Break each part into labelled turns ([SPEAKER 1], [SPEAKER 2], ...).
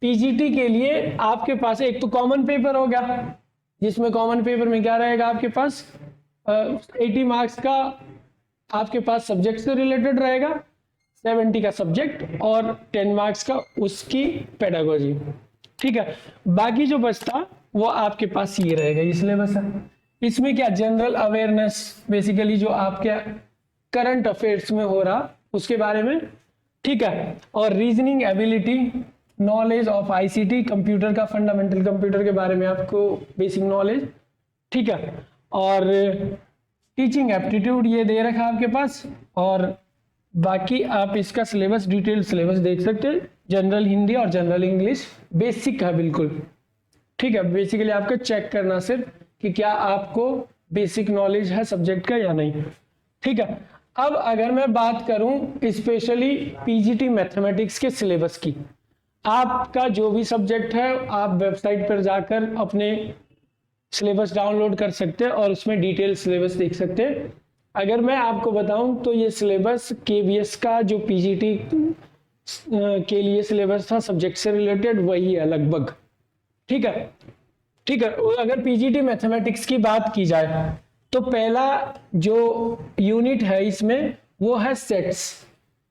[SPEAKER 1] PGT के लिए आपके पास एक तो कॉमन पेपर हो गया, जिसमें कॉमन पेपर में क्या रहेगा आपके पास 80 मार्क्स का आपके पास सब्जेक्ट से रिलेटेड रहेगा, 70 का सब्जेक्ट और 10 मार्क्स का उसकी पेडागोजी। ठीक है, बाकी जो बचता वो आपके पास ये रहेगा, ये सिलेबस है। इसमें क्या जनरल अवेयरनेस, बेसिकली जो आपके करंट अफेयर्स में हो रहा उसके बारे में। ठीक है, और reasoning ability, knowledge of ICT, computer का फंडामेंटल कंप्यूटर के बारे में आपको बेसिक नॉलेज। ठीक है, और टीचिंग एप्टीट्यूड ये दे रखा है आपके पास। और बाकी आप इसका सिलेबस, डिटेल सिलेबस देख सकते हैं, जनरल हिंदी और जनरल इंग्लिश बेसिक है बिल्कुल। ठीक है, बेसिकली आपको चेक करना सिर्फ कि क्या आपको बेसिक नॉलेज है सब्जेक्ट का या नहीं। ठीक है, अब अगर मैं बात करूं स्पेशली पीजीटी मैथमेटिक्स के सिलेबस की, आपका जो भी सब्जेक्ट है आप वेबसाइट पर जाकर अपने सिलेबस डाउनलोड कर सकते हैं और उसमें डिटेल सिलेबस देख सकते हैं। अगर मैं आपको बताऊं तो ये सिलेबस केवीएस का जो पीजीटी के लिए सिलेबस था सब्जेक्ट से रिलेटेड वही है लगभग। ठीक है, ठीक है। अगर पीजीटी मैथमेटिक्स की बात की जाए तो पहला जो यूनिट है इसमें वो है सेट्स।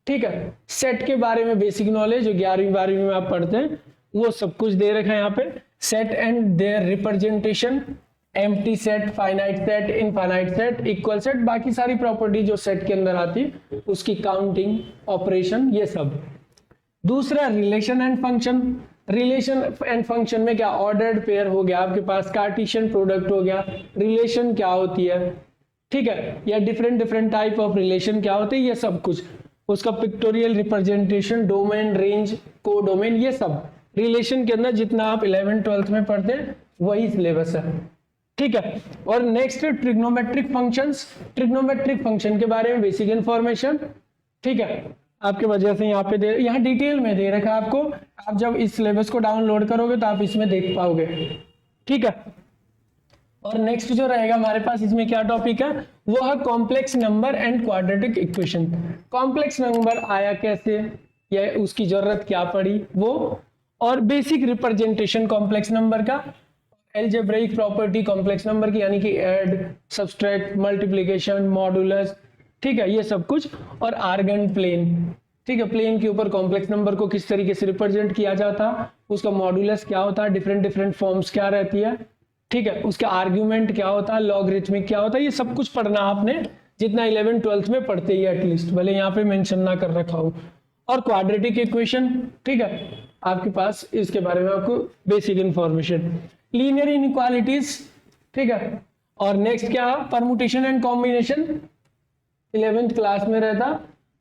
[SPEAKER 1] ठीक है, सेट के बारे में बेसिक नॉलेज जो 11वीं 12वीं में आप पढ़ते हैं वो सब कुछ दे रखा है यहाँ पे। Set and their representation, empty set, finite set, infinite set, equal set, बाकी सारी प्रॉपर्टी जो सेट के अंदर आती है उसकी काउंटिंग, ऑपरेशन, ये सब। दूसरा relation and function. Relation and function में क्या ऑर्डर्ड पेयर हो गया आपके पास, कार्टेशियन प्रोडक्ट हो गया, रिलेशन क्या होती है, ठीक है, या डिफरेंट टाइप ऑफ रिलेशन क्या होते हैं, ये सब कुछ। उसका पिक्टोरियल रिप्रेजेंटेशन, डोमेन, रेंज, को डोमेन, ये सब रिलेशन के अंदर जितना आप 11th 12th में पढ़ते हैं वही सिलेबस है। ठीक है, और next trigonometric functions. Trigonometric function के बारे में बेसिक इंफॉर्मेशन। ठीक है, आपके वजह से यहाँ पे यहाँ डिटेल में दे रखा है आपको। आप जब इस सिलेबस को डाउनलोड करोगे तो आप इसमें देख पाओगे। ठीक है, और नेक्स्ट जो रहेगा हमारे पास इसमें क्या टॉपिक है वो है complex number and quadratic equation. Complex number आया कैसे या उसकी जरूरत क्या पड़ी वो, और बेसिक रिप्रेजेंटेशन कॉम्प्लेक्स नंबर का, एल्जेब्रिक प्रॉपर्टी कॉम्प्लेक्स नंबर की, यानी कि ऐड, सब्सट्रैक्ट, मल्टीप्लिकेशन, मॉडुलस, ठीक है, ये सब कुछ। और आर्गन प्लेन, ठीक है, प्लेन के ऊपर कॉम्प्लेक्स नंबर को किस तरीके से रिप्रेजेंट किया जाता, उसका मॉडुलस क्या होता है, डिफरेंट फॉर्म्स क्या रहती है, ठीक है, उसका आर्ग्यूमेंट क्या होता है, लॉगरिथमिक क्या होता है, ये सब कुछ पढ़ना आपने जितना 11th 12th में पढ़ते ही एटलीस्ट, भले यहाँ पे मेंशन ना कर रखा हो। और क्वाड्रेटिक इक्वेशन, ठीक है, आपके पास इसके बारे में आपको बेसिक इंफॉर्मेशन। लीनियर इनइक्वालिटीज, ठीक है, और नेक्स्ट क्या, permutation and combination, 11th class में रहता,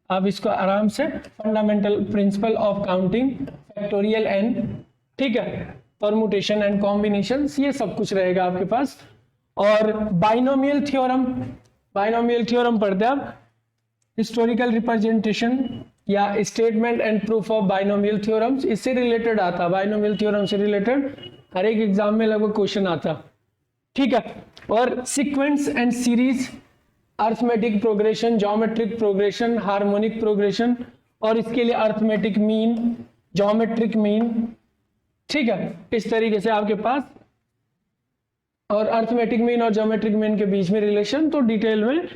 [SPEAKER 1] आप इसको आराम से, fundamental principle of counting, factorial N, ठीक है, परमुटेशन एंड कॉम्बिनेशन, ये सब कुछ रहेगा आपके पास। और बाइनोमियल थ्योरम, बाइनोमियल थ्योरम पढ़ते हैं आप, हिस्टोरिकल रिप्रेजेंटेशन या statement and proof of binomial theorems, इससे रिलेटेड आता, बाइनोमियल थ्योरम से रिलेटेड हर एक एग्जाम में लगभग क्वेश्चन आता। ठीक है, और sequence and series, arithmetic progression, geometric progression, harmonic progression, और इसके लिए अर्थमेटिक मीन, ज्योमेट्रिक मीन, ठीक है, इस तरीके से आपके पास। और अर्थमेटिक मीन और ज्योमेट्रिक मीन के बीच में रिलेशन तो डिटेल में,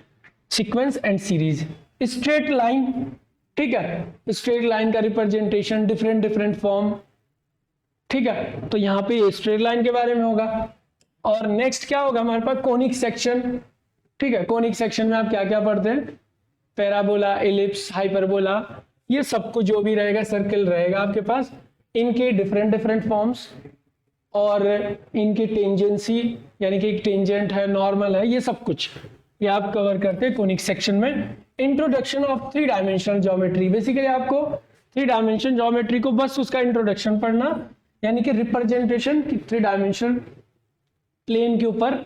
[SPEAKER 1] sequence and series. Straight line, ठीक है, स्ट्रेट लाइन का रिप्रेजेंटेशन, डिफरेंट फॉर्म, ठीक है, तो यहाँ पे स्ट्रेट लाइन के बारे में होगा। और नेक्स्ट क्या होगा हमारे पास, कोनिक सेक्शन, ठीक है, कोनिक सेक्शन में आप क्या क्या पढ़ते हैं, पैराबोला, एलिप्स, हाइपरबोला, ये सब कुछ जो भी रहेगा, सर्कल रहेगा आपके पास, इनके डिफरेंट फॉर्म्स और इनकी टेंजेंसी, यानी कि एक टेंजेंट है, नॉर्मल है, ये सब कुछ ये आप कवर करते हैं कोनिक सेक्शन में। Introduction of 3 dimensional geometry, basically आपको 3 डायमेंशन ज्योमेट्री को बस उसका इंट्रोडक्शन पढ़ना, यानी कि रिप्रेजेंटेशन 3 डायमेंशनल प्लेन के ऊपर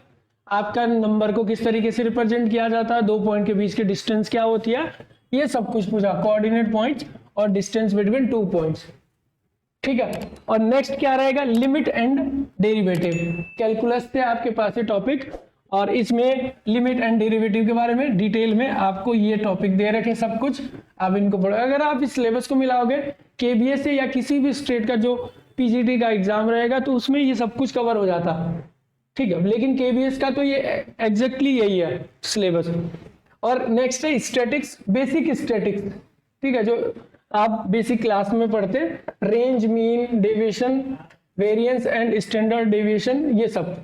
[SPEAKER 1] आपका नंबर को किस तरीके से रिप्रेजेंट किया जाता है, 2 पॉइंट के बीच की डिस्टेंस क्या होती है, ये सब कुछ पूछा, कोऑर्डिनेट पॉइंट्स और डिस्टेंस बिटवीन 2 पॉइंट्स। ठीक है, और नेक्स्ट क्या रहेगा, लिमिट एंड डेरिवेटिव, कैलकुलस से आपके पास ये टॉपिक, और इसमें लिमिट एंड डेरिवेटिव के बारे में डिटेल में आपको ये टॉपिक दे रखे सब कुछ, आप इनको पढ़ो। अगर आप इस सिलेबस को मिलाओगे केबीएस से या किसी भी स्टेट का जो पीजीटी का एग्जाम रहेगा तो उसमें ये सब कुछ कवर हो जाता, ठीक है। लेकिन केबीएस का तो ये एग्जैक्टली यही है सिलेबस। और नेक्स्ट है स्टैटिक्स, बेसिक स्टैटिक्स, ठीक है, जो आप बेसिक क्लास में पढ़ते, range, mean, deviation, variance and standard deviation, ये सब,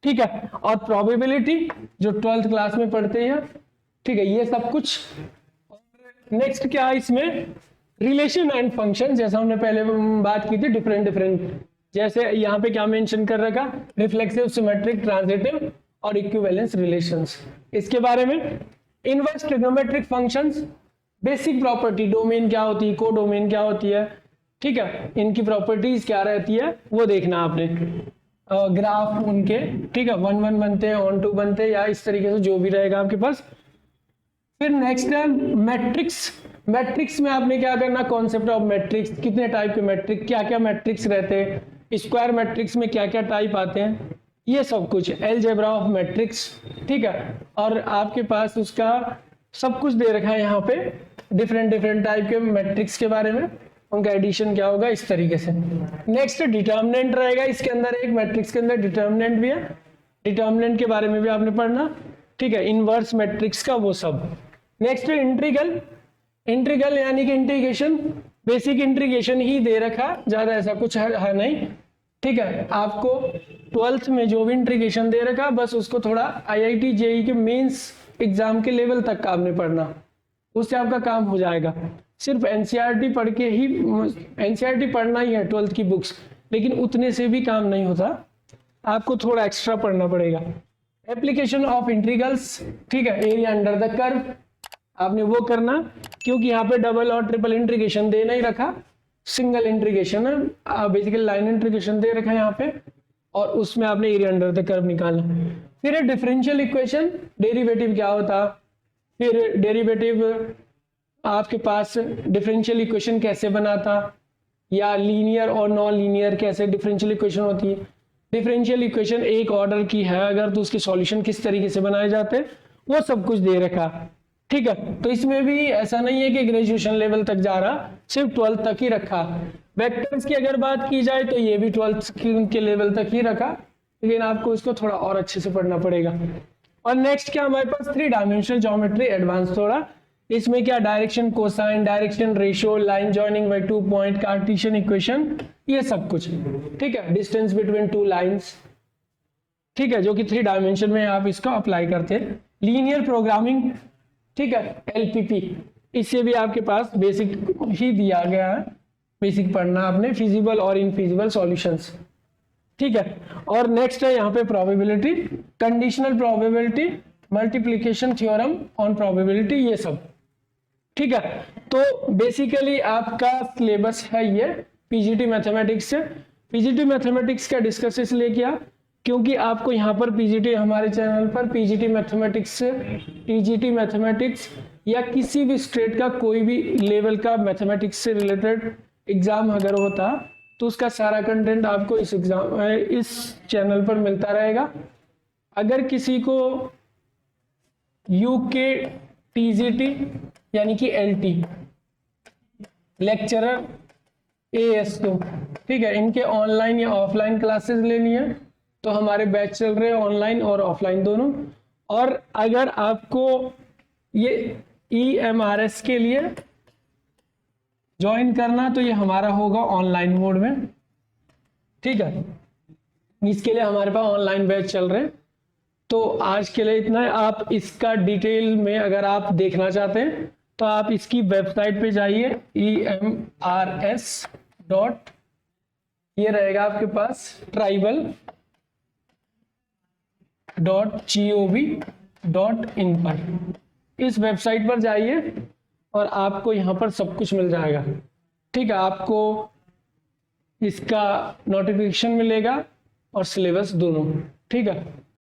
[SPEAKER 1] ठीक है। और प्रोबेबिलिटी जो 12th क्लास में पढ़ते हैं, ठीक है, ये सब कुछ। नेक्स्ट क्या है इसमें, रिलेशन एंड फंक्शन, जैसा हमने पहले बात की थी, डिफरेंट, जैसे यहाँ पे क्या मेंशन कर रखा, रिफ्लेक्सिव, सिमेट्रिक, ट्रांजिटिव और इक्विवेलेंस रिलेशंस, इसके बारे में। Inverse trigonometric functions, basic property, domain क्या होती है, कोडोमेन क्या होती है, ठीक है, इनकी प्रॉपर्टीज क्या रहती है वो देखना आपने। ग्राफ उनके, ठीक है, 1 1 बनते हैं, ऑन 2 बनते हैं, या इस तरीके से जो भी रहेगा आपके पास। फिर नेक्स्ट है मैट्रिक्स। मैट्रिक्स में आपने क्या करना, कॉन्सेप्ट ऑफ मैट्रिक्स, कितने टाइप के मैट्रिक्स, क्या क्या मैट्रिक्स रहते हैं, स्क्वायर मैट्रिक्स में क्या क्या टाइप आते हैं, ये सब कुछ, अलजेब्रा ऑफ मैट्रिक्स, ठीक है। और आपके पास उसका सब कुछ दे रखा है यहाँ पे, डिफरेंट टाइप के मैट्रिक्स के बारे में, उनका एडिशन क्या होगा, इस तरीके से। नेक्स्ट डिटर्मिनेंट रहेगा, इसके अंदर एक मैट्रिक्स के अंदर डिटर्मिनेंट भी है, डिटर्मिनेंट के बारे में भी आपने पढ़ना, ठीक है, इनवर्स मैट्रिक्स का वो सब। नेक्स्ट इंटीग्रल, इंटीग्रल यानी कि इंटीग्रेशन, बेसिक इंटीग्रेशन ही दे रखा, ज्यादा ऐसा कुछ है नहीं, ठीक है। आपको 12th में जो भी इंटीग्रेशन दे रखा, बस उसको थोड़ा आईआईटी जेईई के मेंस एग्जाम के लेवल तक का आपने पढ़ना, उससे आपका काम हो जाएगा। सिर्फ एनसीईआरटी पढ़ के ही, एनसीईआरटी पढ़ना ही है 12th की बुक्स, लेकिन उतने से भी काम नहीं होता, आपको थोड़ा एक्स्ट्रा पढ़ना पड़ेगा। एप्लीकेशन ऑफ इंटीग्रल्स, ठीक है, एरिया अंडर द कर्व, आपने वो करना, क्योंकि यहाँ पे डबल और ट्रिपल इंटीग्रेशन दे नहीं रखा, सिंगल इंटीग्रेशन है, बेसिकली लाइन इंटीग्रेशन दे रखा है यहाँ पे, और उसमें आपने एरिया अंडर द कर्व निकालना। फिर डिफरेंशियल इक्वेशन, डेरिवेटिव क्या होता, फिर डेरिवेटिव आपके पास डिफरेंशियल इक्वेशन कैसे बनाता, या लीनियर और नॉन लीनियर कैसे डिफरेंशियल इक्वेशन होती है, डिफरेंशियल इक्वेशन एक ऑर्डर की है अगर तो उसके सॉल्यूशन किस तरीके से बनाए जाते हैं, वो सब कुछ दे रखा, ठीक है। तो इसमें भी ऐसा नहीं है कि ग्रेजुएशन लेवल तक जा रहा, सिर्फ 12th तक ही रखा। वेक्टर्स की अगर बात की जाए तो ये भी 12th के लेवल तक ही रखा, लेकिन आपको इसको थोड़ा और अच्छे से पढ़ना पड़ेगा। और नेक्स्ट क्या हमारे पास, 3 डायमेंशनल ज्योमेट्री एडवांस थोड़ा, इसमें क्या direction, cosine, direction, ratio, line joining by 2 point, Cartesian equation, ये सब कुछ, ठीक है, डिस्टेंस बिटवीन 2 लाइंस, ठीक है, जो कि 3 डायमेंशन में आप इसको अप्लाई करते हैं। लीनियर प्रोग्रामिंग, ठीक है, एलपीपी, इससे भी आपके पास बेसिक ही दिया गया है, बेसिक पढ़ना आपने, फिजिबल और इनफिजिबल सॉल्यूशंस, ठीक है। और नेक्स्ट है यहाँ पे probability, conditional probability, multiplication theorem on probability, ये सब, ठीक है। तो बेसिकली आपका सिलेबस है ये पीजीटी मैथमेटिक्स से। पीजीटी मैथमेटिक्स का डिस्कस इसलिए किया क्योंकि आपको यहाँ पर पीजीटी, हमारे चैनल पर पीजीटी मैथमेटिक्स, टीजीटी मैथमेटिक्स या किसी भी स्टेट का कोई भी लेवल का मैथमेटिक्स से रिलेटेड एग्जाम अगर होता तो उसका सारा कंटेंट आपको इस एग्जाम, इस चैनल पर मिलता रहेगा। अगर किसी को यूके टीजीटी यानी कि एलटी लेक्चरर AS2, ठीक है, इनके ऑनलाइन या ऑफलाइन क्लासेस लेनी है तो हमारे बैच चल रहे हैं ऑनलाइन और ऑफलाइन दोनों। और अगर आपको ये EMRS के लिए ज्वाइन करना तो ये हमारा होगा ऑनलाइन मोड में, ठीक है, इसके लिए हमारे पास ऑनलाइन बैच चल रहे हैं। तो आज के लिए इतना है। आप इसका डिटेल में अगर आप देखना चाहते हैं तो आप इसकी वेबसाइट पे जाइए, EMRS डॉट, ये रहेगा आपके पास tribal.gov.in पर, इस वेबसाइट पर जाइए और आपको यहाँ पर सब कुछ मिल जाएगा, ठीक है। आपको इसका नोटिफिकेशन मिलेगा और सिलेबस दोनों, ठीक है।